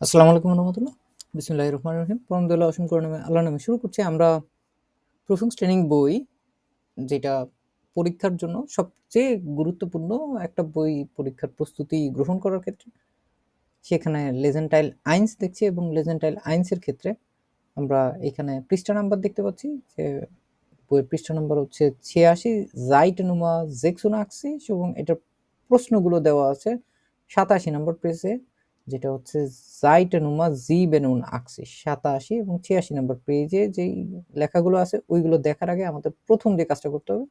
আসসালামু আলাইকুম রহমতুল্লাহ। বিসমিল্লাহির রহমানির রহিম। পরমদয়ালু অসীম করুণাময় আল্লাহর নামে শুরু করছি আমরা প্রুফিংস ট্রেনিং বই, যেটা পরীক্ষার জন্য সবচেয়ে গুরুত্বপূর্ণ একটা বই পরীক্ষার প্রস্তুতি গ্রহণ করার ক্ষেত্রে। সেখানে লেজেন্টাইল আইনস দেখছি এবং লেজেন্টাইল আইনসের ক্ষেত্রে আমরা এখানে পৃষ্ঠা নাম্বার দেখতে পাচ্ছি যে বইয়ের পৃষ্ঠা নম্বর হচ্ছে 86, জাইটেনুমা জেক্সোনাক্সিস, এবং এটার প্রশ্নগুলো দেওয়া আছে 87 নম্বর পেজে, যেটা হচ্ছে জাইটেনুমা জিবেনুন আকসিস 87 এবং 86 নম্বর পেজে যেই লেখাগুলো আছে ওইগুলো দেখার আগে আমাদের প্রথম যে কাজটা করতে হবে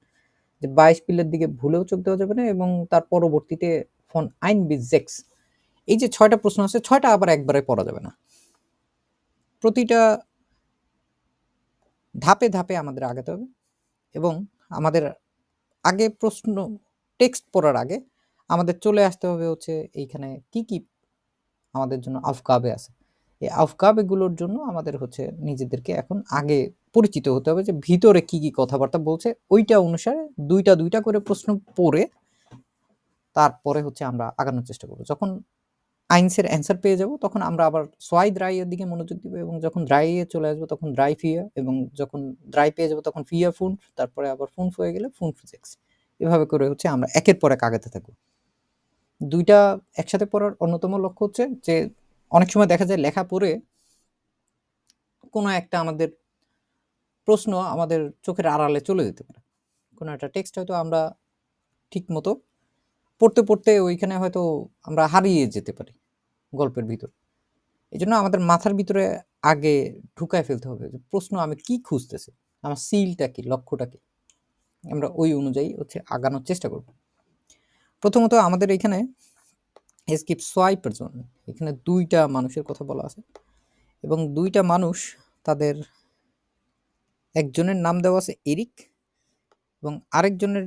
যে 22 পিলের দিকে ভুলেও চোখ দেওয়া যাবে না, এবং তার পরবর্তীতে ফন আইন বি জেক্স, এই যে 6টা প্রশ্ন আছে 6টা আবার একবারে পড়া যাবে না, প্রতিটা ধাপে ধাপে আমাদের আগাতে হবে। এবং আমাদের আগে প্রশ্ন টেক্সট পড়ার আগে আমাদের চলে আসতে হবে হচ্ছে এইখানে কি কি আমাদের জন্য আফকাবে আছে। এই আফকাবেগুলোর জন্য আমাদের হচ্ছে নিজেদেরকে এখন আগে পরিচিত হতে হবে যে ভিতরে কি কি কথাবার্তা বলছে, ওইটা অনুসারে দুইটা দুইটা করে প্রশ্ন পড়ে তারপরে হচ্ছে আমরা আগানোর চেষ্টা করব। যখন আইনসের অ্যান্সার পেয়ে যাব তখন আমরা আবার সোয়াই দ্রাইয়ের দিকে মনোযোগ দিব, এবং যখন দ্রাইয়ে চলে আসবো তখন দ্রাই ফিয়া, এবং যখন দ্রাই পেয়ে যাবো তখন ফিয়া ফুন্ফ, তারপরে আবার ফুন্ফ হয়ে গেলে ফুন্ফ জেক্স। এভাবে করে হচ্ছে আমরা একের পর এক আগাতে থাকবো। দুইটা একসাথে পড়ার অন্যতম লক্ষ্য হচ্ছে যে অনেক সময় দেখা যায় লেখা পড়ে কোনো একটা আমাদের প্রশ্ন আমাদের চোখের আড়ালে চলে যেতে পারে। কোনো একটা টেক্সট হয়তো আমরা ঠিক মতো পড়তে পড়তে ওইখানে হয়তো আমরা হারিয়ে যেতে পারি গল্পের ভিতর। এই জন্য আমাদের মাথার ভিতরে আগে ঢুকায় ফেলতে হবে যে প্রশ্ন আমি কি খুঁজতেছি, আমার সিলটা কি, লক্ষ্যটা কি, আমরা ওই অনুযায়ী হচ্ছে আগানোর চেষ্টা করব। প্রথমত আমাদের এখানে স্কিপ সোয়াইপের জন্য এখানে দুইটা মানুষের কথা বলা আছে, এবং দুইটা মানুষ তাদের একজনের নাম দেওয়া আছে এরিক, এবং আরেকজনের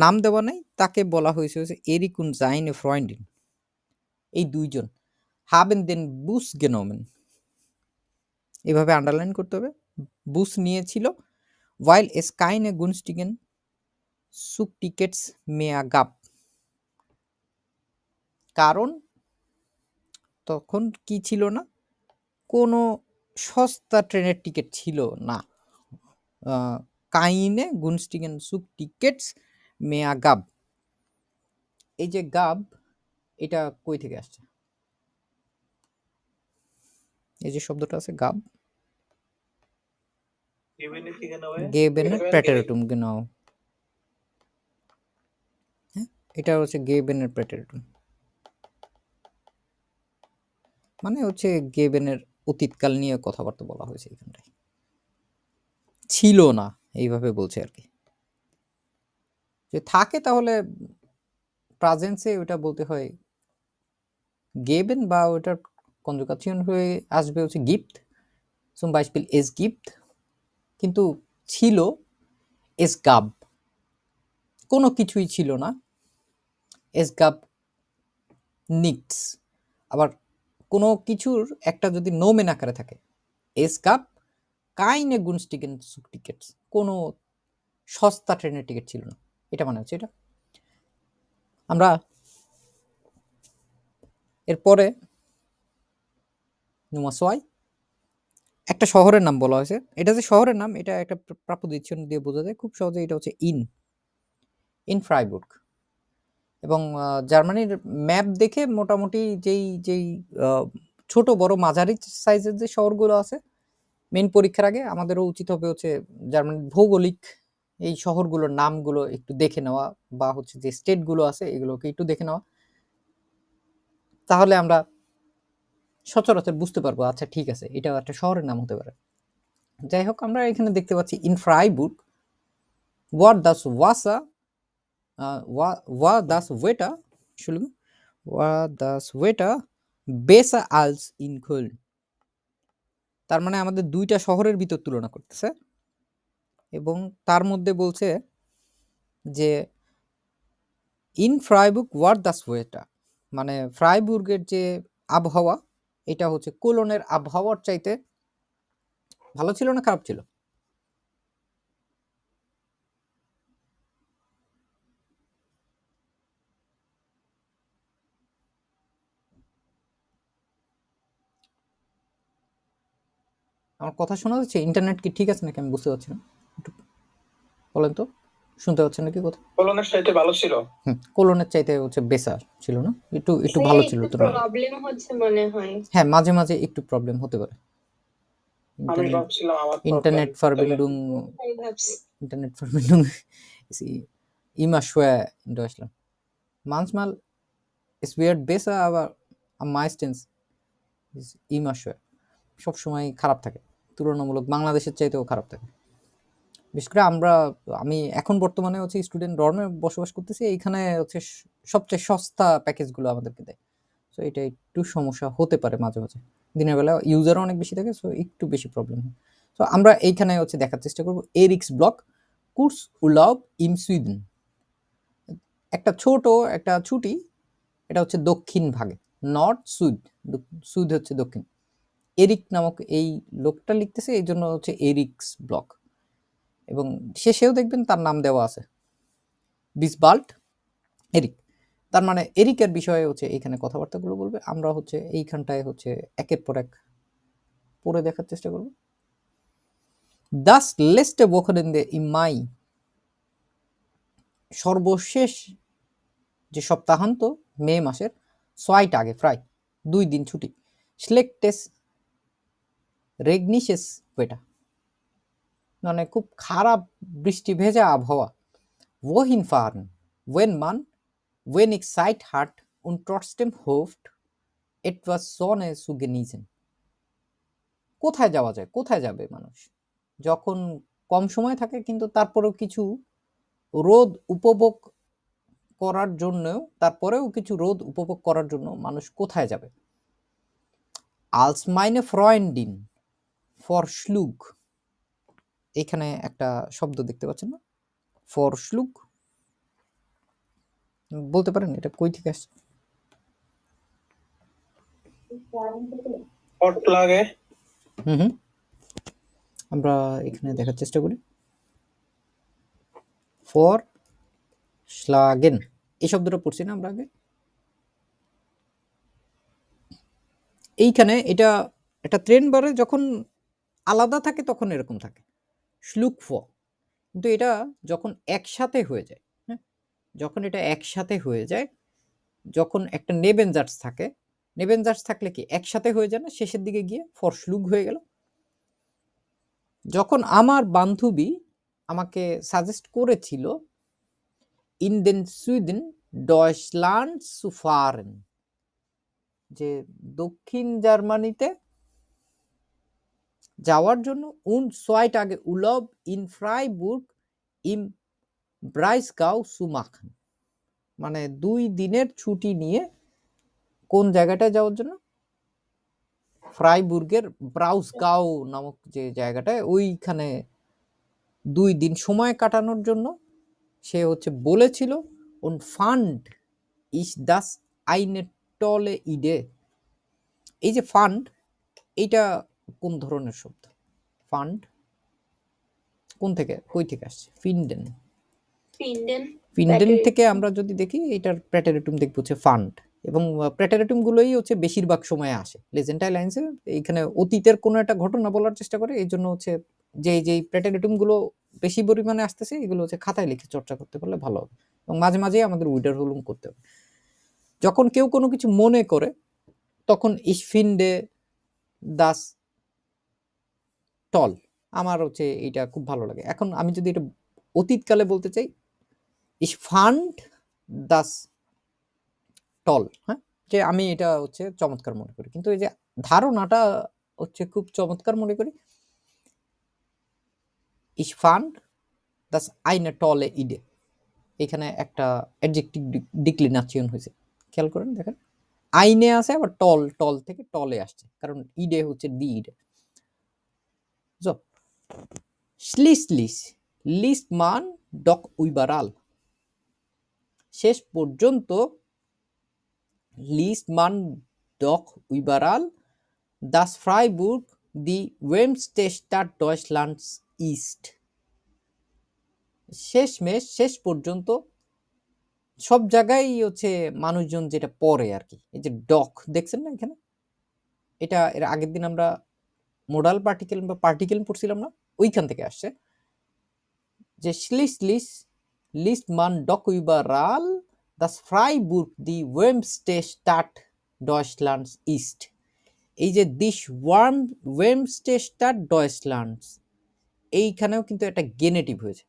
নাম দেওয়া নাই, তাকে বলা হয়েছে হচ্ছে এরিক উন জাইনে ফ্রয়েন্ডিন। এই দুইজন হাবেন দেন বুস গেনোমেন, এভাবে আন্ডারলাইন করতে হবে। বুস নিয়েছিল ওয়াইল এস কাইনে গুনস্টিগেন সুক টিকেটস মেয়া গাপ, কারণ তখন কি ছিল না, কোনো সস্তা ট্রেনের টিকিট ছিল না। কাইনে গুনস্টিগেন সুক টিকেটস মেয়া গাব, এই যে গাব এটা কই থেকে আসছে, এই যে শব্দটা আছে গাব, গেবেনের প্রেটেরটুম genau, হ্যাঁ এটা হচ্ছে গেবেনের প্রেটেরটুম, মানে হচ্ছে গেবেনের অতীতকাল নিয়ে কথাবার্তা বলা হয়েছে এখানটায়, ছিল না এইভাবে বলছে আর কি। যে থাকে তাহলে প্রেজেন্সে ওটা বলতে হয় গেবেন, বা ওটার কনজুগাসিয়ন হয়ে আসবে হচ্ছে gift, zum Beispiel es gibt, কিন্তু ছিল es gab, কোনো কিছুই ছিল না es gab nichts। আবার কোনো কিছুর একটা যদি নোমেন আকারে থাকে es gab keine günstigen Zugtickets, কোনো সস্তা ট্রেনের টিকিট ছিল না, এটা মানে হচ্ছে এটা। আমরা এরপরে নুমাসোয়াই একটা শহরের নাম বলা হয়েছে, এটা যে শহরের নাম এটা একটা প্রাপোজিশন দিয়ে বোঝা যায় খুব সহজে, এটা হচ্ছে ইন ইন ফ্রাইবুর্গ। এবং জার্মানির ম্যাপ দেখে মোটামুটি যেই ছোট বড় মাঝারি সাইজের যে শহরগুলো আছে, মেন পরীক্ষার আগে আমাদেরও উচিত হবে হচ্ছে জার্মানির ভৌগোলিক এই শহরগুলোর নামগুলো একটু দেখে নেওয়া, বা হচ্ছে যে স্টেটগুলো আছে এগুলোকে একটু দেখে নেওয়া, তাহলে আমরা সচরাচর বুঝতে পারবো আচ্ছা ঠিক আছে এটা একটা শহরের নাম হতে পারে। যাই হোক, আমরা এখানে দেখতে পাচ্ছি in Freiburg war Das Wasa war das Wetter, Entschuldigung, war das Wetter besser als in Köln। তার মানে আমাদের দুইটা শহরের ভিতর তুলনা করতেছে, এবং তার মধ্যে বলছে যে ইন ফ্রাইবুর্গ ওয়ার দাস ওয়েটার, মানে ফ্রাইবুর্গের যে আবহাওয়া এটা হচ্ছে কোলনের আবহাওয়ার চাইতে ভালো ছিল না খারাপ ছিল? আমার কথা শোনা যাচ্ছে? ইন্টারনেট কি ঠিক আছে নাকি আমি বুঝতে পারছি না। একটু বলেন তো, শুনতে পাচ্ছেন নাকি কথা? কোলনের চাইতে ভালো ছিল। কোলনের চাইতে হচ্ছে বেসার ছিল না, একটু একটু ভাইয়া ভালো ছিল একটু তুলনায়। প্রবলেম হচ্ছে মনে হয়। হ্যাঁ, মাঝে মাঝে একটু প্রবলেম হতে পারে। আমি ইন্টারনেট ভাবছিলাম আমার প্রবলেম ইন্টারনেট তাহলে। Verbindung আমি ভাবছি Internet Verbindung ist immer schwer in Deutschland. Manchmal es wird besser, aber am meisten ist immer schwer. সবসময় খারাপ থাকে, তুলনামূলক বাংলাদেশের চাইতেও খারাপ থাকে। বিশেষ করে আমি এখন বর্তমানে হচ্ছে স্টুডেন্ট ডর্মে বসবাস করতেছি, এইখানে হচ্ছে সবচেয়ে সস্তা প্যাকেজগুলো আমাদেরকে দেয়। সো এটা একটু সমস্যা হতে পারে মাঝে মাঝে, দিনের বেলা ইউজারও অনেক বেশি থাকে, সো একটু বেশি প্রবলেম হয়। তো আমরা এইখানে হচ্ছে দেখার চেষ্টা করব এরিক্স ব্লক কুর্স উলাব ইম সুইডেন। একটা ছোট একটা ছুটি, এটা হচ্ছে দক্ষিণ ভাগে, নর্থ সুইড, সুইড হচ্ছে দক্ষিণ। এরিক নামক এই লোকটা লিখতেছে, এই জন্য হচ্ছে এরিক্স ব্লক, এবং শেষেও দেখবেন তার নাম দেওয়া আছে, বিসবাল্ট এরিক। তার মানে এরিকের বিষয়ে হচ্ছে এইখানে কথাবার্তাগুলো বলবে। আমরা হচ্ছে এইখানটায় হচ্ছে একের পর এক পড়ে দেখার চেষ্টা করব। Das letzte Wochenende im Mai, সর্বশেষ যে সপ্তাহান্ত মে মাসের 6 Tage প্রায় 2 দিন ছুটি। Schlechtes regnisches Wetter, মানে খুব খারাপ বৃষ্টি ভেজা আবহাওয়া। Wohin fahren, wenn man wenig Zeit hat und trotzdem hofft, etwas Sonne zu genießen? কোথায় যাওয়া যায়, কোথায় যাবে মানুষ যখন কম সময় থাকে কিন্তু তারপরেও কিছু রোদ উপভোগ করার জন্য মানুষ কোথায় যাবে? als meine Freundin vorschlug, এখানে একটা শব্দ দেখতে পাচ্ছেন না, vorschlug, বলতে পারেন এটা কই থেকে আসছে? হট লাগে। হুম, আমরা এখানে দেখার চেষ্টা করি। ফর স্লাগেন, এই শব্দটা পড়ছি না আমরা আগে। এইখানে এটা একটা ট্রেন বারে যখন আলাদা থাকে তখন এরকম থাকে শ্লুক ফ, কিন্তু এটা যখন একসাথে হয়ে যায়, হ্যাঁ, যখন এটা একসাথে হয়ে যায়, যখন একটা নেবেনজার্স থাকে, নেবেনজার্স থাকলে কি একসাথে হয়ে যায় না, শেষের দিকে গিয়ে ফর শ্লুক হয়ে গেল। যখন আমার বান্ধবী আমাকে সাজেস্ট করেছিল ইন দেন সুইডেন ডয়চল্যান্ড zu fahren, যে দক্ষিণ জার্মানিতে যাওয়ার জন্য, und zwei Tage Urlaub in Freiburg im Breisgau zu machen, মানে 2 দিনের ছুটি নিয়ে কোন জায়গাটায় যাওয়ার জন্য? ফ্রাইবুর্গের ব্রাউসগাও নামক যে জায়গাটায়, ওইখানে 2 দিন সময় কাটানোর জন্য সে হচ্ছে বলেছিল und fand ich das eine tolle Idee। এই যে ফান্ড, এইটা কোন ধরনের শব্দ? ফান্ড কোন থেকে, কই থেকে আসছে? ফিনডেন, ফিনডেন ফিনডেন থেকে আমরা যদি দেখি এটার প্রেটারেটুম দেখবো হচ্ছে ফান্ড, এবং প্রেটারেটুম গুলোই হচ্ছে বেশিরভাগ সময় আসে লেজেন্টাইল লাইন্সে। এইখানে অতীতের কোনো একটা ঘটনা বলার চেষ্টা করে, এই জন্য হচ্ছে যেই প্রেটারেটুম গুলো বেশি পরিমাণে আসতেছে এগুলো হচ্ছে খাতায় লিখে চর্চা করতে পারলে ভালো হবে, এবং মাঝে মাঝে আমাদের উইডার হুলুম করতে হবে। যখন কেউ কোনো কিছু মনে করে তখন ich finde das toll, আমার হচ্ছে এইটা খুব ভালো লাগে। এখন আমি যদি এটা অতীতকালে বলতে চাই, ich fand das toll, হ্যাঁ, যে আমি এটা হচ্ছে চমৎকার মনে করি, কিন্তু এই যে ধারণাটা হচ্ছে খুব চমৎকার মনে করি, ich fand das eine tolle Idee, এখানে একটা অ্যাডজেক্টিভ ডিক্লিনেশন হয়েছে, খেয়াল করেন দেখেন, আইনে আছে আবার টল, টল থেকে টলে আসছে, কারণ ইডে হচ্ছে দি ইডে। So, schließlich liest man doch überall, শেষ পর্যন্ত liest man doch überall, dass Freiburg die wärmste Stadt Deutschlands ist। শেষমেশ, শেষ পর্যন্ত সব জায়গায় হচ্ছে মানুষজন যেটা পড়ে আর কি, এই যে ডক দেখছেন না এখানে, এটা এর আগের দিন আমরা মোডাল পার্টিকেল বা পার্টিকেল পড়ছিলাম না, ওইখান থেকে আসছে যে লিস্ট মান doc überall das Freiburg die Wärmste Stadt Deutschlands ist। এই যে দিস ওয়ার্মস্টে স্টাড ডয়েচল্যান্ডস, এইখানেও কিন্তু একটা গেনেটিভ হয়েছে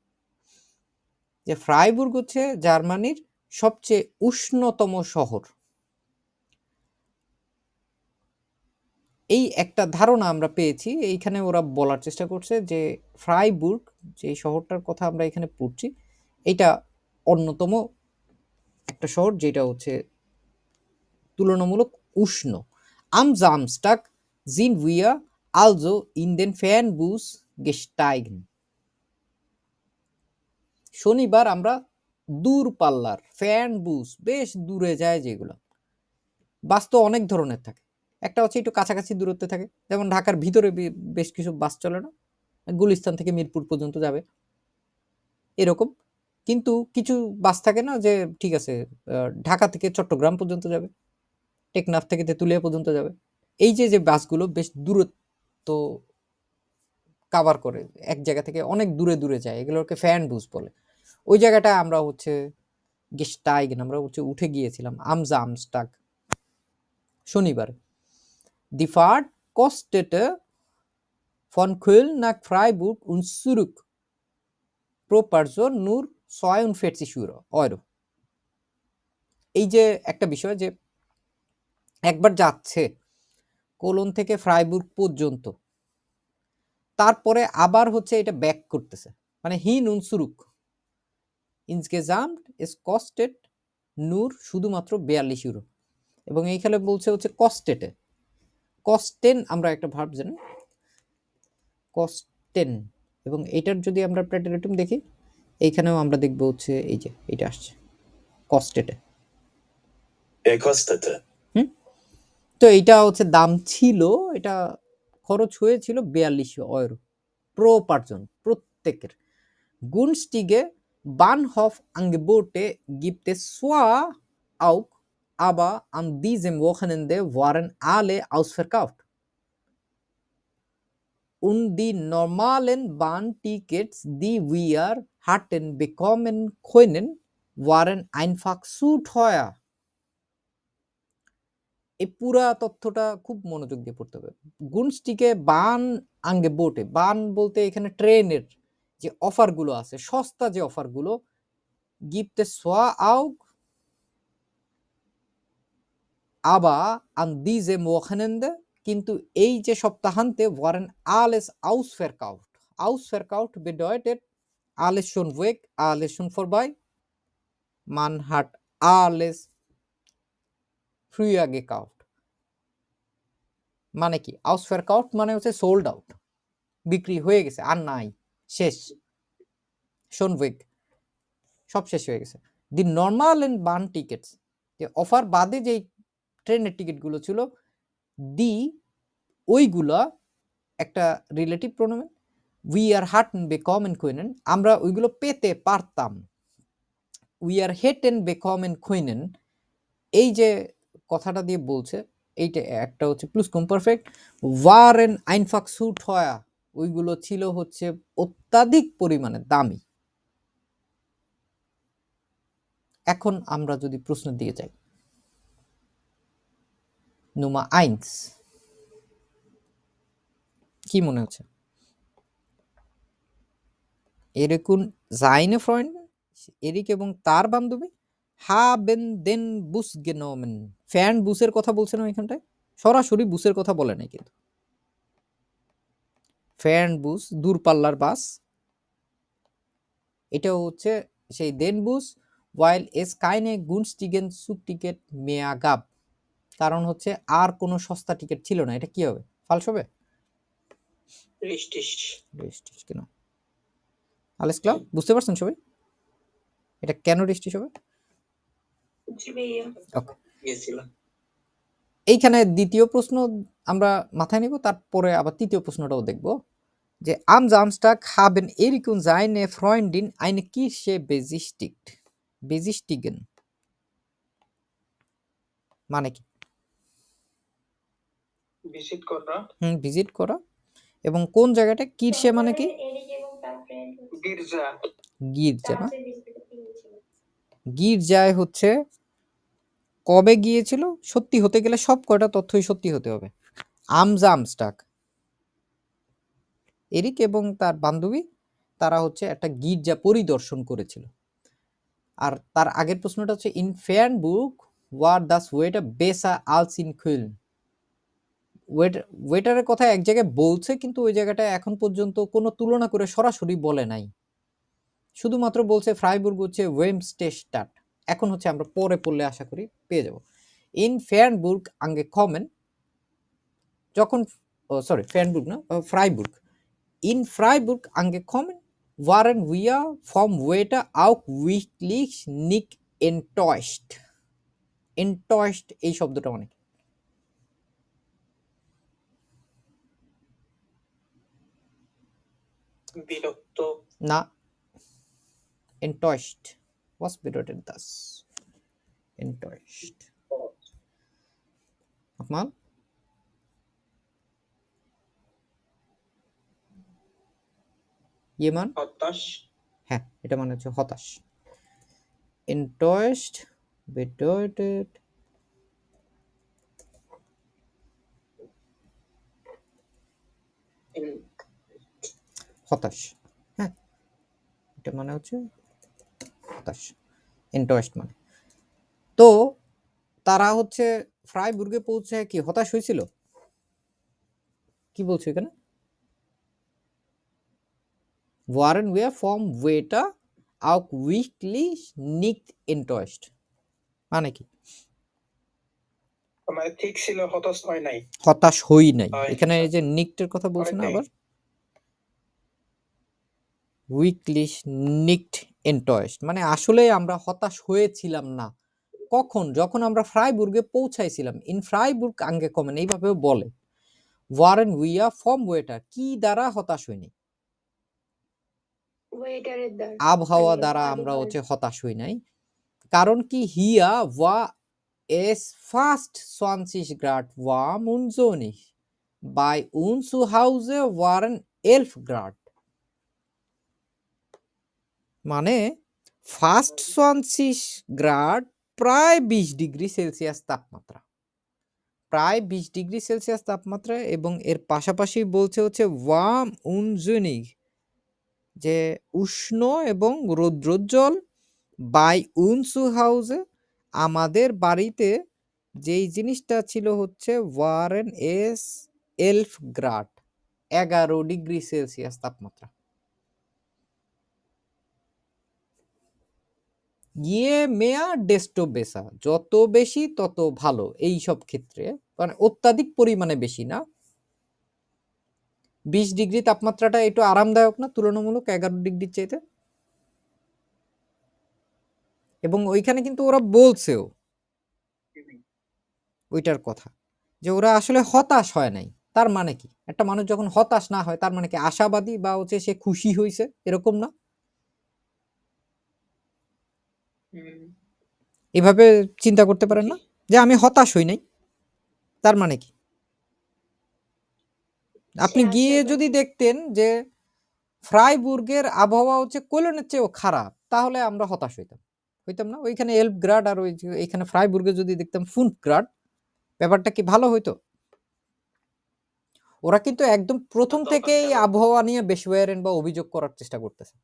যে ফ্রাইবুর্গ হচ্ছে জার্মানির সবচেয়ে উষ্ণতম শহর। এই একটা ধারণা আমরা পেয়েছি। এইখানে ওরা বলার চেষ্টা করছে যে ফ্রাইবুর্গ যে শহরটার কথা আমরা এখানে পড়ছি, এটা অন্যতম একটা শহর যেটা হচ্ছে তুলনামূলক উষ্ণ। Am Samstag sind wir also in den Fernbus gestiegen। শনিবার আমরা দূরপাল্লার ফ্যানবুস, বেশ দূরে যায় যেগুলো, বাস তো অনেক ধরনের থাকে। একটা হচ্ছে একটু কাছাকাছি দূরত্বে থাকে, যেমন ঢাকার ভিতরে বেশ কিছু বাস চলে না, গুলিস্তান থেকে মিরপুর পর্যন্ত যাবে এরকম। কিন্তু কিছু বাস থাকে না যে ঠিক আছে ঢাকা থেকে চট্টগ্রাম পর্যন্ত যাবে, টেকনাফ থেকে তেঁতুলিয়া পর্যন্ত যাবে। এই যে যে বাসগুলো বেশ দূরত্ব কাভার করে, এক জায়গা থেকে অনেক দূরে দূরে যায়, এগুলোকে ফ্যান বুস বলে। ওই জায়গাটা আমরা হচ্ছে গেস্টাইগেন, আমরা হচ্ছে উঠে গিয়েছিলাম আম জামস্টাগ শনিবার। দি fart কস্টেটে von Köln nach Freiburg und zurück pro Person nur 42 Euro। এই যে একটা বিষয় যে একবার যাচ্ছে কোলন থেকে ফ্রাইবুর্গ পর্যন্ত, তারপরে আবার হচ্ছে এটা ব্যাক করতেছে, মানে হিন উন সুরুক ইনসগেসামট ইস কস্টেড নূর শুধুমাত্র 42 ইউরো। এবং এইখানে বলছে হচ্ছে কস্টেটে, কস্টেন আমরা একটা ভার্ব জানি কস্টেন, এবং এটার যদি আমরা প্রেটেরিটিম দেখি এইখানেও আমরা দেখব হচ্ছে এই যে এটা আসছে কস্টেটে। kostete। তো এইটা হচ্ছে দাম ছিল, এটা খরচ হয়েছিল 42 ইউরো প্রো পারজন প্রত্যেকের। গুনস্টিগে বানহফ আঙ্গebote gibt es zwar auch, aber an diesem Wochenende waren alle ausverkauft und die normalen Bahntickets, die wir hatten bekommen können, waren einfach zu teuer। এই পুরা তথ্যটা খুব মনোযোগ দিয়ে পড়তে হবে। গুনস্টিকে বান আঙ্গebote, বান বলতে এখানে ট্রেনের যে অফারগুলো আছে, সস্তা যে অফারগুলো, gibt es zwar auch, aber an diesem Wochenende, কিন্তু এই যে সপ্তাহান্তে waren alles ausverkauft। Ausverkauft bedeutet alles schon weg, alles schon vorbei, man hat alles früher gekauft। মানে কি ausverkauft মানে হচ্ছে সোল্ড আউট, বিক্রি হয়ে গেছে, আর নাই, শেষ, schon weg সব শেষ হয়ে গেছে। দি নর্মাল এন্ড বান টিকেটস, যে অফার বাদে যে ট্রেনের টিকিটগুলো ছিল, দি ওইগুলা একটা রিলেটিভ প্রোনাউন, উই আর হাটন বেকমেন কুইনেন, আমরা ওইগুলো পেতে পারতাম। উই আর হেটেন বেকমেন কুইনেন, এই যে কথাটা দিয়ে বলছে এইটা একটা হচ্ছে প্লুস কমপারফেক্ট, ওয়ারেন আইনফাক সুট হয়া, ওইগুলো ছিল হচ্ছে অত্যাধিক পরিমাণে দামি। এখন আমরা যদি প্রশ্ন দিয়ে যাই, নুমা আইন্স, কি মনে হচ্ছে? এরিকুন জাইনে ফ্রেন্ড, এরিক এবং তার বান্ধবী হাবেন দেন বুস গেনোমেন, ফ্যান বুসের কথা বলছে না এখানটায়, সরাসরি বুসের কথা বলে নাই কিন্তু। ফ্যান বুস দূরপাল্লার বাস, এটা হচ্ছে সেই দেন বুস, ওয়াইল এস কাইনে গুনস্টিগেন সুক টিকেট মেয়া গাব, কারণ হচ্ছে আর কোনো সস্তা টিকিট ছিল না। এটা কি হবে? ফালস হবে? Richtig। রেজিস্ট্রিশ কেন? আলেস ক্লাব বুঝতে পারছেন সবাই এটা কেন রেজিস্ট্রিশ হবে? জি ভাইয়া। ওকে, গেছিলাম। এইখানে দ্বিতীয় প্রশ্ন আমরা মাথায় নিব, তারপরে আবার তৃতীয় প্রশ্নটাও দেখব যে আম জামস্টাগ হাবেন এরিকুন জাইনে ফ্রেন্ডিন আইনে কিসে বেজিস্টিগেন মানে কি? ভিজিট করা। ভিজিট করা। এবং কোন জায়গাটা কিরসে মানে কি? এরিক এবং তার ফ্রেন্ড গির্জা গির্জা না? চার্চের ভিতরে ছিল। গির্জায় হচ্ছে কবে গিয়েছিল? সত্যি হতে গেলে সব কয়টা তথ্যই সত্যি হতে হবে। আমস্টাক, এরিক এবং তার বান্ধবী তারা হচ্ছে একটা গির্জা পরিদর্শন করেছিল। আর তার আগের প্রশ্নটা হচ্ছে ইন ফেয়ারনবুর্গ ওয়ার দাস ওয়েটার বেসা আলস ইন কুইল। ওয়েটারের কথা এক জায়গায় বলছে, কিন্তু ওই জায়গাটা এখন পর্যন্ত কোনো তুলনা করে সরাসরি বলে নাই, শুধুমাত্র বলছে ফ্রাইবুর্গ হচ্ছে ওয়েমস্টেডটাট। এখন হচ্ছে আমরা পরে পড়লে আশা করি পেয়ে যাব। ইন ফেয়ারনবুর্গ আঙ্গে কমেন, যখন ফেয়ারনবুর্গ না, ফ্রাইবুর্গ। ইন ফ্রাইবুর্গ আঙ্গে কমেন waren wir vom Wetter auch wirklich nicht enttäuscht. enttäuscht এই শব্দটা মানে কি? বিরক্ত না, enttäuscht. Was bedeutet das? enttäuscht. Nochmal. jemand? হতাশ হ্যাঁ, এটা মানে হচ্ছে হতাশ। enttäuscht bedeutet ইন- হতাশ। হ্যাঁ, এটা মানে হচ্ছে হতাশ, enttäuscht মানে। তো তারা হচ্ছে ফ্রাইবুর্গে পৌঁছে কি হতাশ হয়েছিল? কি বলছো এখানে? waren wir vom Wetter auch wirklich nicht enttäuscht মানে কি? মানে ঠিক ছিল, হতাশ হয় নাই। হতাশ হই নাই। হয়, এখানে এই যে নিক্টের কথা বলছে না হয় নাই। আবার, উইকলিশ নিক্ট এন্টয়েস্ট মানে আসলে আমরা হতাশ হয়েছিলাম না। কখন? যখন আমরা ফ্রাইবুর্গে পৌঁছাইছিলাম। ইন ফ্রাইবুর্গ আঙ্গে কমেন এইভাবেও বলে। ওয়ারেন উইয়া ফর্ম ওয়েটার কি দ্বারা হতাশ হইনি? ওয়েটারের দ্বার আবহাওয়া মানে দ্বারা আমরা আবহাওয়ার হচ্ছে হতাশ হই নাই। কারণ কি হিয়া ওয়া S fast 20 Grad warm und sonnig. Bei uns zu Hause waren 11 Grad. মানে ফাস্ট 20 গ্রাড প্রায় 20 ডিগ্রি সেলসিয়াস তাপমাত্রা, প্রায় 20 ডিগ্রি সেলসিয়াস তাপমাত্রা। এবং এর পাশাপাশি বলছে হচ্ছে ওয়ার্ম উনজুনিগ, যে উষ্ণ এবং রৌদ্রোজ্জ্বল। বাই উনসু হাউসে আমাদের বাড়িতে যেই জিনিসটা ছিল হচ্ছে ওয়ারেন এস 11 গ্রাড 11 ডিগ্রি সেলসিয়াস তাপমাত্রা। গিয়ে মেয়া ডেস্টো বেসা যত বেশি তত ভালো, এই সব ক্ষেত্রে মানে অত্যাধিক পরিমাণে বেশি না। 20 ডিগ্রি তাপমাত্রাটা একটু আরামদায়ক না তুলনামূলক 11 ডিগ্রির চাইতে? এবং ওইখানে কিন্তু ওরা বলছেও ওইটার কথা, যে ওরা আসলে হতাশ হয় নাই। তার মানে কি? একটা মানুষ যখন হতাশ না হয় তার মানে কি আশাবাদী বা হচ্ছে সে খুশি হয়েছে, এরকম না? হুম, এভাবে চিন্তা করতে পারেন না যে আমি হতাশ হই নাই, তার মানে কি? আপনি গিয়ে যদি দেখতেন যে ফ্রাইবুর্গের আবহাওয়া হচ্ছে কোলনের চেয়েও খারাপ, তাহলে আমরা হতাশ হইতাম না? ওইখানে 11 গ্রাড আর ওই যে এখানে ফ্রাইবুর্গে যদি দেখতাম 5 গ্রাড, ব্যাপারটা কি ভালো হইতো? ওরা কিন্তু একদম প্রথম তখন থেকেই কেন? আবহাওয়া নিয়ে বেশওয়ারেন বা অভিযোগ করার চেষ্টা করতেছে,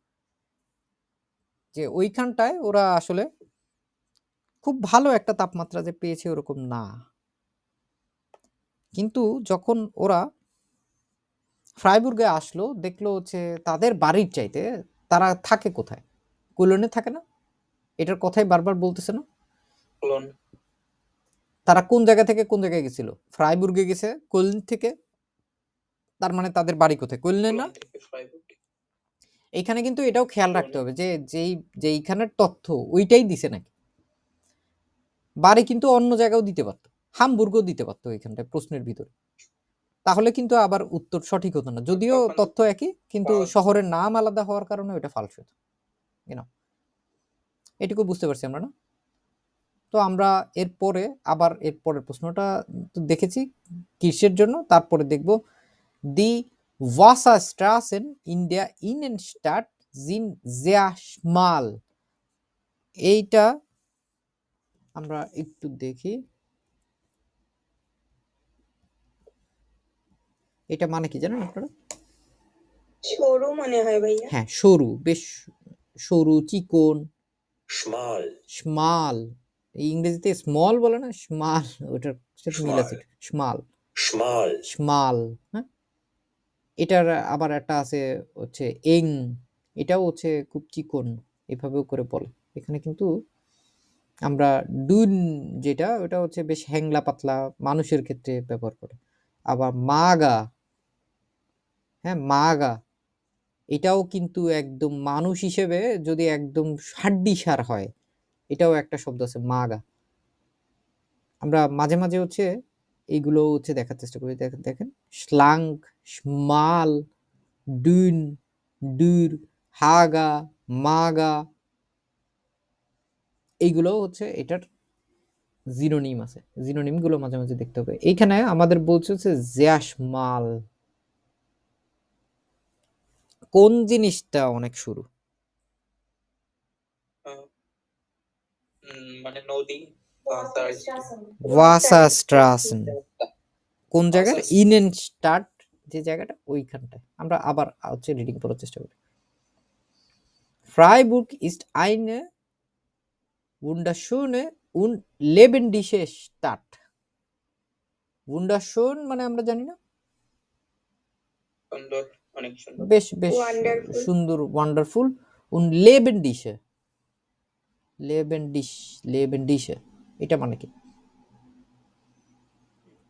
যে ওইখানটায় ওরা আসলে খুব ভালো একটা তাপমাত্রা যে পেয়েছে ওরকম না। কিন্তু যখন ওরা ফ্রাইবুর্গে আসলো, দেখলো হচ্ছে তাদের বাড়ির চাইতে তারা থাকে কোথায়? কোলনে থাকে না? এটার কথাই বারবার বলতেছে না? কোলন তারা কোন জায়গা থেকে কোন জায়গায় গেছিল? ফ্রাইবুর্গে গেছে কোলন থেকে। তার মানে তাদের বাড়ি কোথায়? কোলনে না? কোলন থেকে ফ্রাইবুর্গ এইখানে কিন্তু এটাও খেয়াল রাখতে কোলনে। হবে যে যেইখানের তথ্য ওইটাই দিছে নাকি। বাড়ি কিন্তু অন্য জায়গাও দিতে পারতো, হামবুর্গও দিতে পারতো এইখানটায় প্রশ্নের ভিতরে, তাহলে কিন্তু আবার উত্তর সঠিক হতো না। যদিও তখন তথ্য একই, কিন্তু পাওয়া- শহরের নাম আলাদা হওয়ার কারণে ওইটা ফালস হতো। এটুকু বুঝতে পারছি আমরা না? তো আমরা এরপরে আবার এর পরের প্রশ্নটা তো দেখেছি কিসের জন্য, তারপরে দেখব দি Wasserstraßen in der Innenstadt sind sehr schmal. এইটা আমরা একটু দেখি। এটা মানে কি জানেন আপনারা? সরু মনে হয় ভাইয়া। হ্যাঁ, সরু, বেশ সরু, চিকন। schmal, স্মাল, এই ইংরেজিতে স্মল বলে না, স্মাল, ওটার সাথে মিল আছে। Small, schmal, small. হ্যাঁ, এটার আবার একটা আছে হচ্ছে এং, এটাও হচ্ছে খুব চিকন, এভাবেও করে বলে। এখানে কিন্তু আমরা ডুন যেটা, ওটা হচ্ছে বেশ হ্যাংলা পাতলা, মানুষের ক্ষেত্রে ব্যবহার করে। আবার মাগা, হ্যাঁ মাগা, এটাও কিন্তু একদম মানুষ হিসেবে যদি একদম হাড্ডিসার হয়, এটাও একটা শব্দ আছে মাগা। আমরা মাঝে মাঝে হচ্ছে এইগুলো হচ্ছে দেখার চেষ্টা করি। দেখেন দেখেন, স্লাঙ্ক, স্মাল, ডুন, ডুর, হাগা, মাগা, এইগুলো হচ্ছে এটার জিনোনিম আছে। জিনোনিম গুলো মাঝে মাঝে দেখতে হবে। এইখানে আমাদের বলছে হচ্ছে জ্যাশমাল। কোন জিনিসটা অনেক শুরু? মানে নদী, Wasserstraßen. ওয়াসাস্ট্রাসেন। কোন জায়গায়? Wasser- ইনেনস্টাdt, যে জায়গাটা ওইখানটায়। আমরা আবার হচ্ছে রিডিং করার চেষ্টা করি। Freiburg ist eine wunderschöne und lebendige Stadt. wunderschön মানে আমরা জানি না, সুন্দর, অনেক সুন্দর। বেশ বেশ Wonderful. সুন্দর, ওয়ান্ডারফুল। und lebendige, lebendige, এটা মানে কি?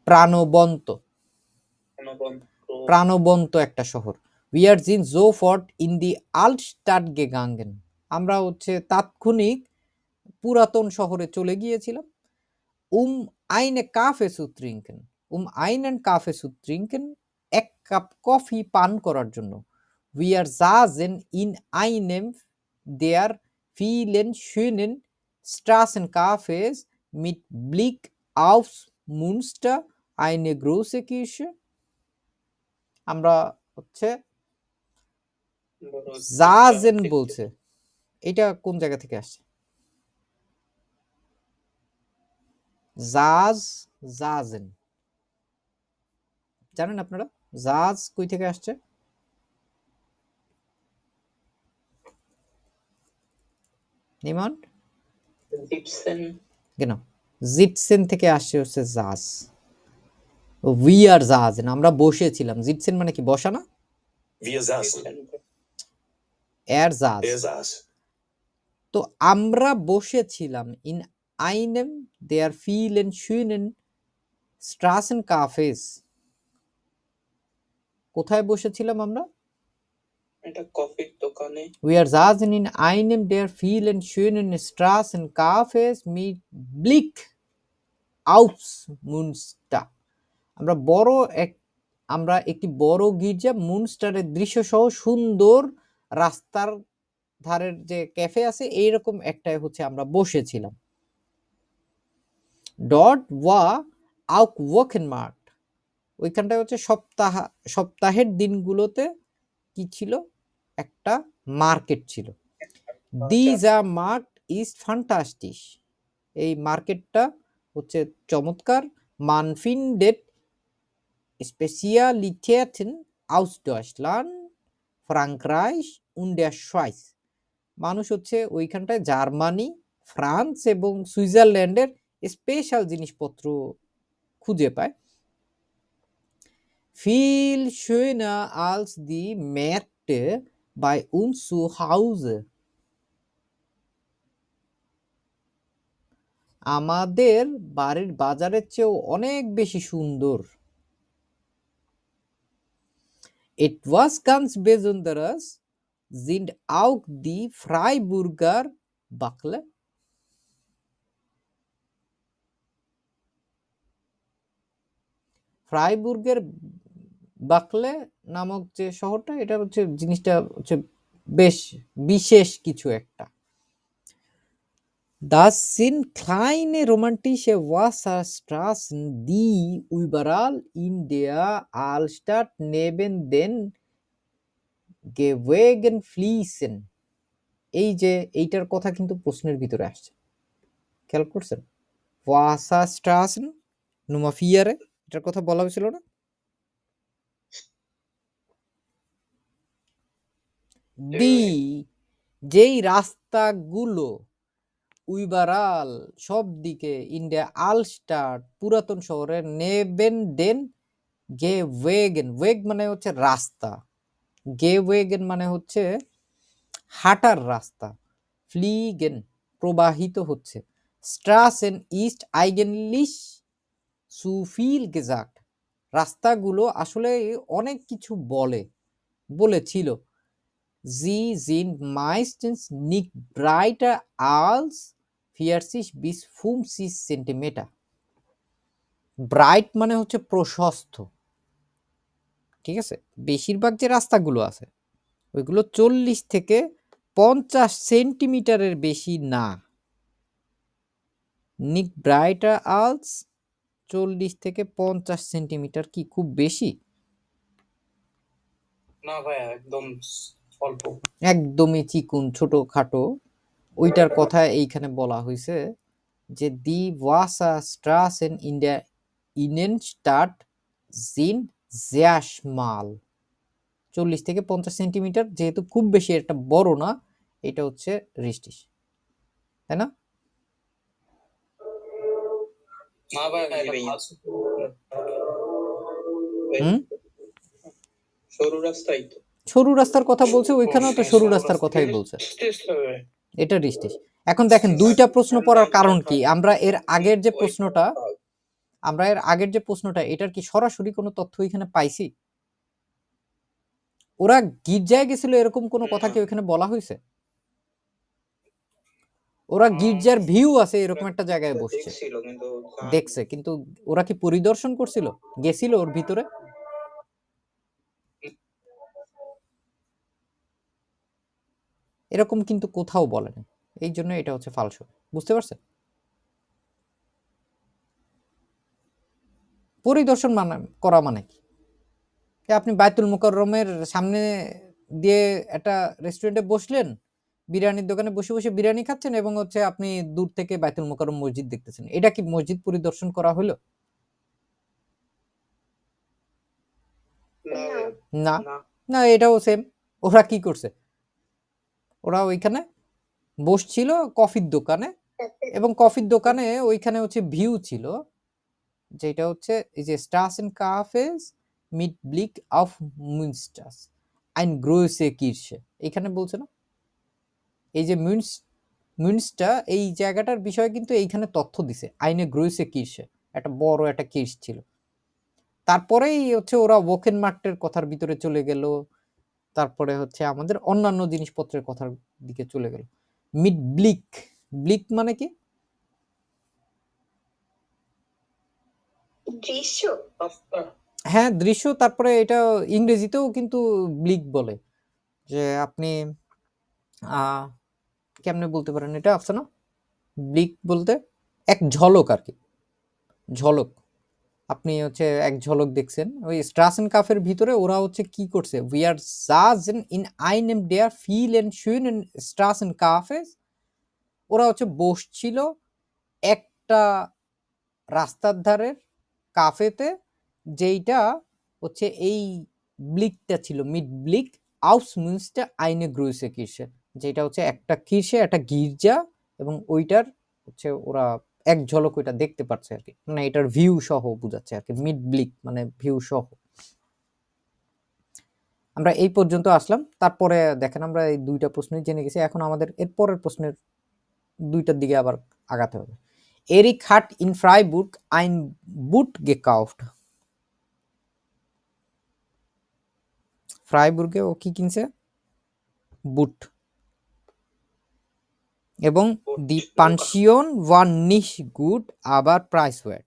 প্রাণবন্ত, প্রাণবন্ত একটা শহর। We are sind sofort in die Altstadt gegangen. আমরা হচ্ছে তাৎক্ষণিক পুরাতন শহরে চলে গিয়েছিলাম। Eine Kaffee zu trinken, einen Kaffee zu trinken, এক কাপ কফি পান করার জন্য। Wir saßen in einem der vielen schönen Straßencafés mit Blick aufs Münster, eine große Kirche. আমরা হচ্ছে সাজেন বলছে, এটা কোন জায়গা থেকে আসছে? জাজ, জাজেন, জানেন আপনারা জাজ কই থেকে আসছে? নিমন্ড, জিপসেন, genau, জিটসেন থেকে আসছে হচ্ছে জাজ। উই আর জাজেন, আমরা বসেছিলাম। জিটসেন মানে কি? বসা না? wir saßen, এর জাজ, saß, তো আমরা বসেছিলাম ইন আইনেম দেয়ার ফিলেন শুনেন স্ট্রাসেন কাফেস। কোথায় বসেছিলাম আমরা? এটা কফির দোকানে। Wir saßen in einem der vielen schönen Straßencafés mit Blick aufs Münster. আমরা একটি বড় গির্জা মুনস্টারের দৃশ্য সহ সুন্দর রাস্তার ধারের যে ক্যাফে আছে এইরকম একটাই হচ্ছে আমরা বসেছিলাম। ডট ওয়া আউক ওয়াকেনমার্ট, ওইখানটায় হচ্ছে সপ্তাহের দিনগুলোতে কি ছিল? একটা মার্কেট ছিল। Dieser Markt ist fantastisch. এই মার্কেটটা হচ্ছে চমৎকার। Man findet Spezialitäten aus Deutschland, Frankreich und der Schweiz. মানুষ হচ্ছে ওইখানটায় জার্মানি, ফ্রান্স এবং সুইজারল্যান্ডের স্পেশাল জিনিসপত্র খুঁজে পায়। Viel schöner als die Märkte bei uns zu Hause. আমাদের বাড়ির বাজারের চেয়েও অনেক বেশি সুন্দর। Etwas ganz Besonderes sind auch die Freiburger Backle. ফ্রাইবুর্গের বাকলে নামক যে শহরটা, এটা হচ্ছে জিনিসটা হচ্ছে বেশ বিশেষ কিছু একটা। Das sind kleine romantische Wasserstraßen, die überall in der Altstadt neben den Gewegen fließen. এই যে এইটার কথা কিন্তু প্রশ্নের ভিতরে আসছে, খেয়াল করছেন? Wasserstraßen Nummer 4 এটার কথা বলা হয়েছিল না? যেই রাস্তাগুলো উইবারাল সব দিকে ইন্ডিয়া আলস্টাড পুরাতন শহরের নেবেন দেন গেওয়েগেন, ওয়েগ মানে হচ্ছে রাস্তা, গেওয়েগেন মানে হচ্ছে হাঁটার রাস্তা, ফ্লিগেন প্রবাহিত হচ্ছে, স্ট্রাসেন ইস্ট আইগেনলিশ সুফিল গেজাক্ট রাস্তাগুলো আসলে অনেক কিছু বলেছিল। Sie sind meistens nicht breiter als 40 bis 50 centimetre. Bright মানে হচ্ছে প্রশস্ত, ঠিক আছে? বেশিরভাগ যে রাস্তাগুলো আছে ওইগুলো 40 থেকে 50 সেন্টিমিটারের বেশি না। নিক ব্রাইটার আলস 40 থেকে 50 সেন্টিমিটার কি খুব বেশি? না ভাইয়া, একদম অল্প। একদমই চিকুন ছোটখাটো ওইটার কথা এইখানে বলা হয়েছে যে দি Wasserstraßen in der Innenstadt sind sehr schmal। 40 থেকে 50 সেন্টিমিটার যেহেতু খুব বেশি একটা বড় না, এটা হচ্ছে রিস্টিস, তাই না? না ভাইয়া, এটা ভাইয়া। হুম, সরু রাস্তাই তো। সরু রাস্তার কথা বলছে, ওইখানেও তো সরু রাস্তার কথাই বলছে, এটা রিস্টিস। এখন দেখেন দুইটা প্রশ্ন পড়ার কারণ কি? আমরা এর আগের যে প্রশ্নটা এটার কি সরাসরি কোনো তথ্য এখানে পাইছি? ওরা গির্জায় গেছিল এরকম কোনো কথা কি ওখানে বলা হয়েছে? ওরা গির্জার ভিউ আছে এরকম একটা জায়গায় বসছে, দেখছে, কিন্তু ওরা কি পরিদর্শন করছিল, গেছিল ওর ভিতরে? এরকম কিন্তু কোথাও বলেনি, এই জন্য এটা হচ্ছে ফালসু। বুঝতে পারছেন? পরিদর্শন করা মানে কি? আপনি বাইতুল মুকাররমের সামনে দিয়ে একটা রেস্টুরেন্টে বসলেন, বিরিয়ানির দোকানে বসে বসে বিরিয়ানি খাচ্ছেন এবং হচ্ছে আপনি দূর থেকে বাইতুল মুকাররম মসজিদ দেখতেছেন, এটা কি মসজিদ পরিদর্শন করা হলো? না না, এটাও সেম। ওরা কি করছে? ওরা ওইখানে বসছিল কফির দোকানে, এবং কফির দোকানে ওইখানে হচ্ছে ভিউ ছিল যেটা হচ্ছে এই যে স্ট্রাসেন কাফেস মিট ব্লিক অফ মুনস্টাস আইন গ্রোসে কিরশে, এখানে বলছে না? এই যে মুনস্টা এই জায়গাটার বিষয়ে কিন্তু এইখানে তথ্য দিছে, আইনে গ্রোসে কিরশে একটা বড় একটা কির্স ছিল। তারপরেই হচ্ছে ওরা ওকেন মার্টের কথার ভিতরে চলে গেল, তারপরে হচ্ছে আমাদের অন্যান্য জিনিসপত্রের কথার দিকে চলে গেল। মিড ব্লিক, ব্লিক মানে কি? দৃশ্য। হ্যাঁ, দৃশ্য। তারপরে এটা ইংরেজিতেও কিন্তু ব্লিক বলে, যে আপনি কেমনে বলতে পারেন এটা? আছে না ব্লিক বলতে এক ঝলক আর কি, ঝলক। আপনি হচ্ছে এক ঝলক দেখছেন। ওই স্ট্রাসেন কাফের ভিতরে ওরা হচ্ছে কি করছে? উই আর সাজেন ইন আইনেম দেয়ার ফিল এন্ড শুনেন স্ট্রাসেন কাফেস। ওরা হচ্ছে বসছিল একটা রাস্তার ধারের কাফেতে, যেইটা হচ্ছে এই ব্লিকটা ছিল, মিড ব্লিক আউস মুনস্টা আইনে গ্রুসে কিরসে, যেটা হচ্ছে একটা কিরসে একটা গির্জা, এবং ওইটার হচ্ছে ওরা এক ঝলক ওইটা দেখতে পাচ্ছে আর কি, মানে এটার ভিউ সহ বুঝাচ্ছে আর কি, মিড ব্লিক মানে ভিউ সহ। আমরা এই পর্যন্ত আসলাম। তারপরে দেখেন আমরা এই দুইটা প্রশ্নই জেনে গেছি, এখন আমাদের এর পরের প্রশ্নের দুইটার দিকে আবার আগাতে হবে। এরিক হাট ইন ফ্রাইবুর্গ আইন বুট গেকাউফট। ফ্রাইবুর্গে ও কি কিনছে? বুট। এবং দি পানশিয়ন ওয়ান নিশ গুড আবার প্রাইস ওয়েট।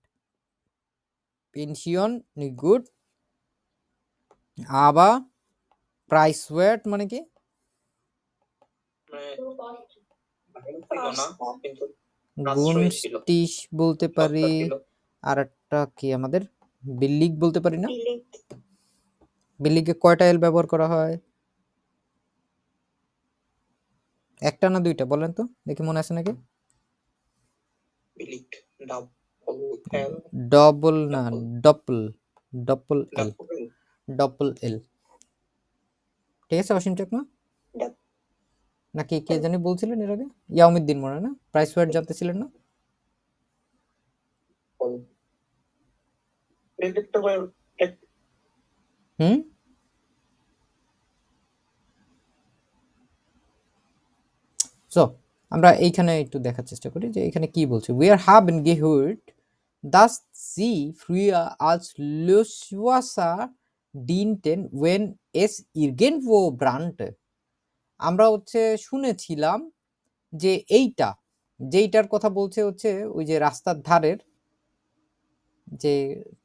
পেনশিয়ন নি গুড আবার প্রাইস ওয়েট মানে কি? আশ্রয় ছিল, গুনস্টিস বলতে পারি, সত্তা ছিল। আর একটা কি আমাদের বিল্লিগ বলতে পারি না? বিলিক বিল্লিগে কয়টা এল ব্যবহার করা হয়? একটা না দুইটা বলেন তো দেখি, মনে আছে নাকি? বিলিক, ডাবল এল, ডবল না, ডপল, ডপল এল, ডাবল এল। ডপল এল। ঠিক আছে অসীম চাকমা? ডাব নাকি কে জানি বলছিলেন এর আগে? ইয়াউমিদ্দিন মনে হয় না? প্রাইস ওয়ার্ড জানতেছিলেন না? প্রেডিক্টেবল হুম, সো আমরা এইখানে একটু দেখার চেষ্টা করি যে এখানে কি বলছে। উই আর হাবেন গehört, dass sie früher als Löschwasser dienten, wenn es irgendwo brannte. আমরা হচ্ছে শুনেছিলাম যে এইটা, যেইটার কথা বলছে হচ্ছে ওই যে রাস্তার ধারের যে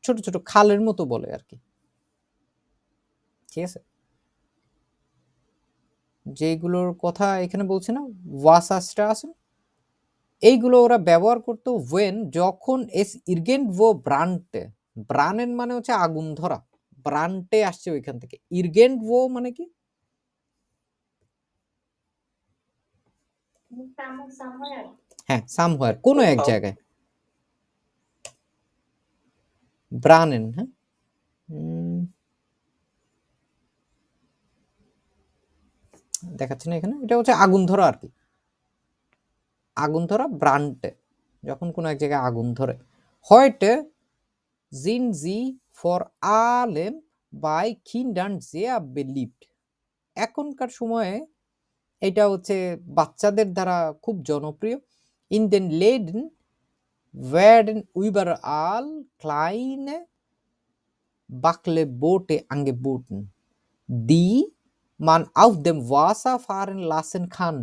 ছোট ছোট খালের মতো বলে আর কি, ঠিক আছে? যেগুলোর কথা এখানে বলছে না, ওয়াসাস্ট্রাসেন, এইগুলো ওরা ব্যবহার করতো ওয়েন, যখন এস ইরগেন্টভো ব্রান্টে, ব্রানেন মানে হচ্ছে আগুন ধরা, ব্রান্টে আসছে ওইখান থেকে। ইরগেন্টভো মানে কি? হ্যাঁ, সামহোয়ার, কোনো এক কোথাও। জায়গায়। ব্রানেন, হ্যাঁ, দেখাচ্ছে না এখানে, এটা হচ্ছে আগুন ধরা আর কি, আগুন ধরা ব্রান্টে, যখন কোনো এক জায়গায় আগুন ধরে। হয়টে sind sie vor allem bei Kindern sehr beliebt, এখনকার সময়ে এটা হচ্ছে বাচ্চাদের দ্বারা খুব জনপ্রিয়। In den Läden werden überall kleine Backleboote angeboten, die man auf dem Wasser fahren lassen kann.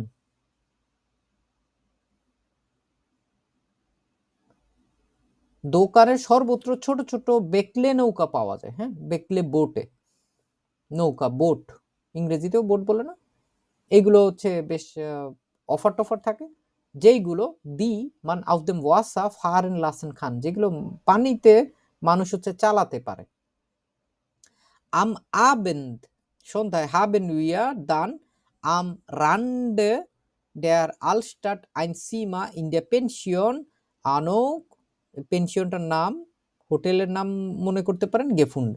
দোকানের সর্বত্র ছোট ছোট বেকলে নৌকা পাওয়া যায়, হ্যাঁ, বেকলে বোটে, নৌকা, বোট, ইংরেজিতেও বোট বলে না? এইগুলো হচ্ছে বেশ অফার টফার থাকে, যেইগুলো দি মান আউফ দেম ওয়াসা ফারেন লাসেন খান, যেগুলো পানিতে মানুষ হচ্ছে চালাতে পারে। আম আবেন্দ, সন্ধ্যায়, হাবেন উইয়া দান আম রান্ডে der Altstadt ein Zimmer in der Pension Anouk, পেনশনটার নাম, হোটেলের নাম মনে করতে পারেন গেফুন্ড।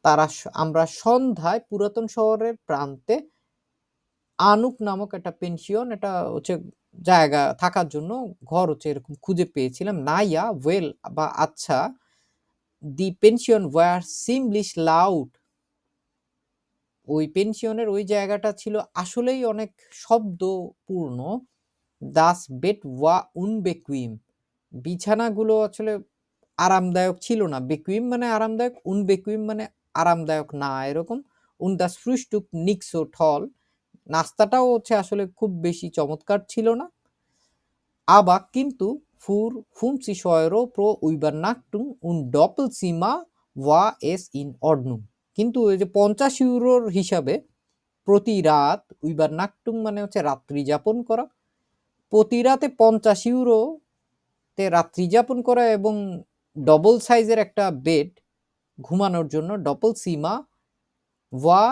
তারা আমরা সন্ধ্যায় পুরাতন শহরের প্রান্তে আনুক নামক একটা পেনশন, এটা হচ্ছে জায়গা থাকার জন্য ঘর হচ্ছে এরকম খুঁজে পেয়েছিলাম। নাইয়া ওয়েল বা আচ্ছা, দি পেনশন ওয়ার সিমলিশ লাউড, ওই পেনশনের ওই জায়গাটা ছিল আসলেই অনেক শব্দপূর্ণ। দাস বেট ওয়া উনবেকুইম, বিছানাগুলো আসলে আরামদায়ক ছিল না। বেকুইম মানে আরামদায়ক, উনবেকুইম মানে আরামদায়ক না এরকম। উন দাস ফ্রুস্টুক নিক্সো ঠল, নাস্তাটাও হচ্ছে আসলে খুব বেশি চমৎকার ছিল না। আবা কিন্তু ফুর ফুমসি শয়রো প্রো উইবার নাকটুং উন ডপল সিমা ওয়া এস ইন অর্ডনুম, কিন্তু ওই যে 50 ইউরোর হিসাবে প্রতি রাত, উইবার নাকটুং মানে হচ্ছে রাত্রি যাপন করা, প্রতি রাতে 50 ইউরোতে রাত্রি যাপন করা, এবং ডবল সাইজের একটা বেড ঘুমানোর জন্য, ডপল সিমা ওয়া,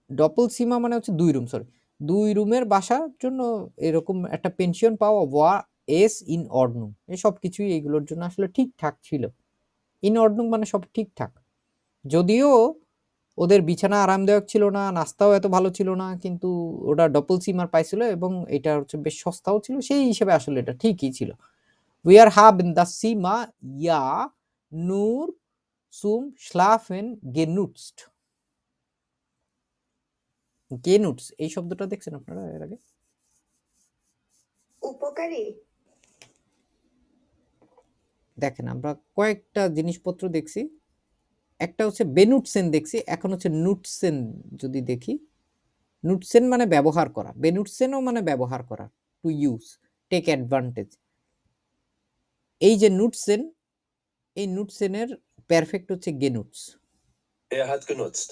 ডপল সিমা মানে হচ্ছে 2 রুম, সরি 2 রুমের বাসার জন্য এরকম একটা পেনশন পাওয়া, ওয়া এস ইন অর্ডনুম, এই সব কিছুই এইগুলোর জন্য আসলে ঠিকঠাক ছিল। ইন অর্ডনুম মানে সব ঠিকঠাক, যদিও ওদের বিছানা আরামদায়ক ছিল না, নাস্তাও এত ভালো ছিল না, কিন্তু ওটা ডপল সিমার পাইছিল এবং এটা হচ্ছে বেশ সস্তাও ছিল, সেই হিসেবে আসলে এটা ঠিকই ছিল। উই আর হাবেন দা সিমা ইয়া নূর সুম স্লাফেন গেনুটস্ট, গেনুটস এই শব্দটা দেখছেন আপনারা এর আগে? উপকারী দেখেন আমরা কয়েকটা জিনিসপত্র দেখছি, একটা হচ্ছে বেনুটসেন দেখছি, এখন হচ্ছে নুটসেন যদি দেখি। নুটসেন মানে ব্যবহার করা, বেনুটসেনও মানে ব্যবহার করা, টু ইউজ, টেক অ্যাডভান্টেজ। এই যে নুটসেন, এই নুটসেনের পারফেক্ট হচ্ছে গেনুটস। Er hat genutzt.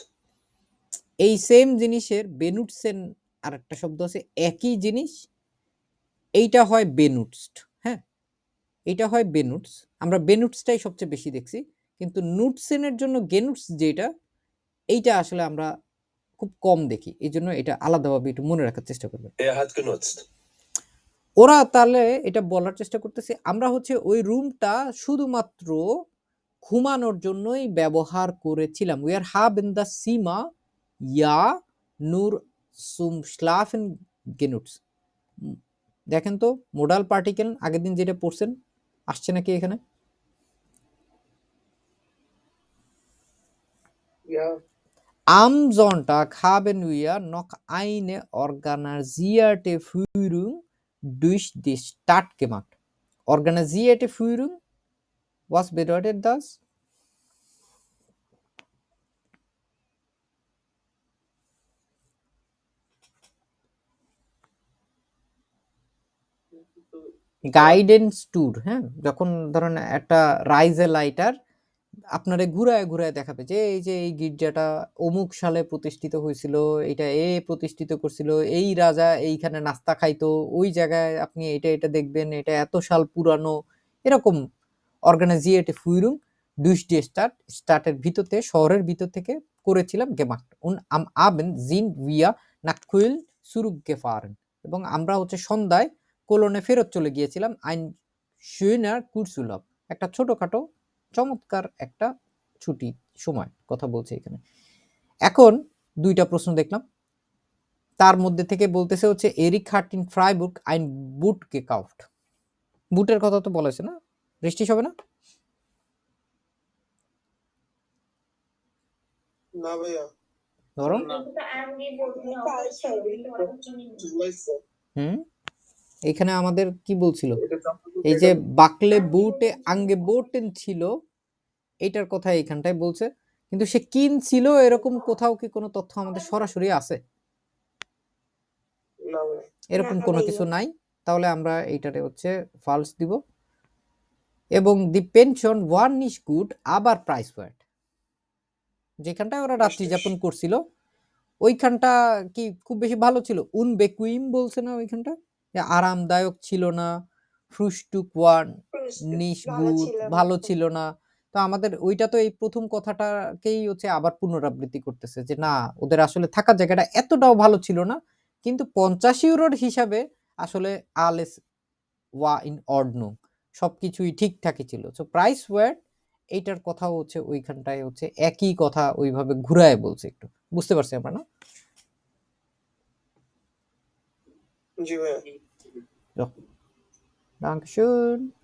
এই সেম জিনিসের বেনুটসেন আর একটা শব্দ আছে, একই জিনিস, এইটা হয় বেনুটসড। এটা হয় বেনুটস। আমরা বেনুটসটাই সবচেয়ে বেশি দেখছি। কিন্তু নুটসেনের জন্য গেনুটস যেটা, এইটা আসলে আমরা খুব কম দেখি। এজন্য এটা আলাদাভাবে একটু মনে রাখার চেষ্টা করবেন। Er hat genutzt. ওরা তাহলে এটা বলার চেষ্টা করতেছে, আমরা হচ্ছে ওই রুমটা শুধুমাত্র ঘুমানোর জন্যই ব্যবহার করেছিলাম। We are haben das Zimmer ja nur zum Schlafen genutzt. দেখেন তো মোডাল পার্টিকেল আগের দিন যেটা পড়ছেন আসছে নাকি এখানে? Ja. Am Sonntag haben wir noch eine organisierte Führung durch die Stadt gemacht. Organisierte Führung, was bedeutet das? Guidance tour, হ্যাঁ? যখন ধরেন একটা রাইজে লাইটার আপনারে ঘুরায় ঘুরায় দেখাবে যে এই যে এই গির্জাটা অমুক সালে প্রতিষ্ঠিত হয়েছিল, এটা প্রতিষ্ঠিত করছিল, এই রাজা এইখানে নাস্তা খাইতো, ওই জায়গায় আপনি এটা দেখবেন, এটা এত সাল পুরানো, এরকম অর্গানাইজিয়েটে ফুইরুং দুইশ ডি স্টার্টের ভিতরতে শহরের ভিতর থেকে করেছিলাম গেমাক্ট উন আম আবেন জিন উইয়া নাকুইল সুরুক গেফারেন, এবং আমরা হচ্ছে সন্ধ্যায় কোলনে ফেরত চলে গিয়েছিলাম আইন শুইনার কুরসুলভ, একটা ছোটখাটো চমৎকার একটা ছুটি সময় কথা বলছে এখানে। এখন দুইটা প্রশ্ন দেখলাম, তার মধ্যে থেকে বলতেছে হচ্ছে এরিক হার্টিন ফ্রাইবুর্গ আইন বুট গেকাউফট, বুটের কথা তো বলেছে না, বৃষ্টি হবে না? Na, ভাইয়া। ধরো এখানে আমাদের কি বলছিল, এই যে বাকলে বুটে আঙ্গে বোটেন ছিল, এইটার কথা এইখানটায় বলছে, কিন্তু সে কিন ছিল এরকম কোথাও কি কোনো তথ্য আমাদের সরাসরি আছে? না ভাইয়া। এরকম না কোনো ভাইয়া। কিছু নাই, তাহলে আমরা এইটারে হচ্ছে ফালস দিব। এবং দি পেনশন ওয়ান ইজ গুড আবার প্রাইস ওয়ার্ড, যেখানটায় ওরা রাত্রি যাপন করছিল ওইখানটা কি খুব বেশি ভালো ছিল? উন বেকুইম বলছে না ওইখানটা, যে আরামদায়ক ছিল না, ফ্রুস্টুক ওয়ান নিশ ভালো গুড, ছিল না। ভালো ছিল না। তো আমাদের ওইটা তো এই প্রথম কথাটাকেই হচ্ছে আবার পুনরাবৃত্তি করতেছে যে না, ওদের আসলে থাকার জায়গাটা এতটাও ভালো ছিল না, কিন্তু 50 ইউরোর হিসাবে আসলে আলেস ওয়া ইন অর্ডনো সবকিছুই ঠিকঠাকই ছিল। সো প্রাইস ওয়ার্ড এইটার কথাও হচ্ছে ওইখানটায় হচ্ছে একই কথা ওইভাবে ঘুরায় বলছে, একটু বুঝতে পারছি আমরা না? জি ভাইয়া। Dankeschön.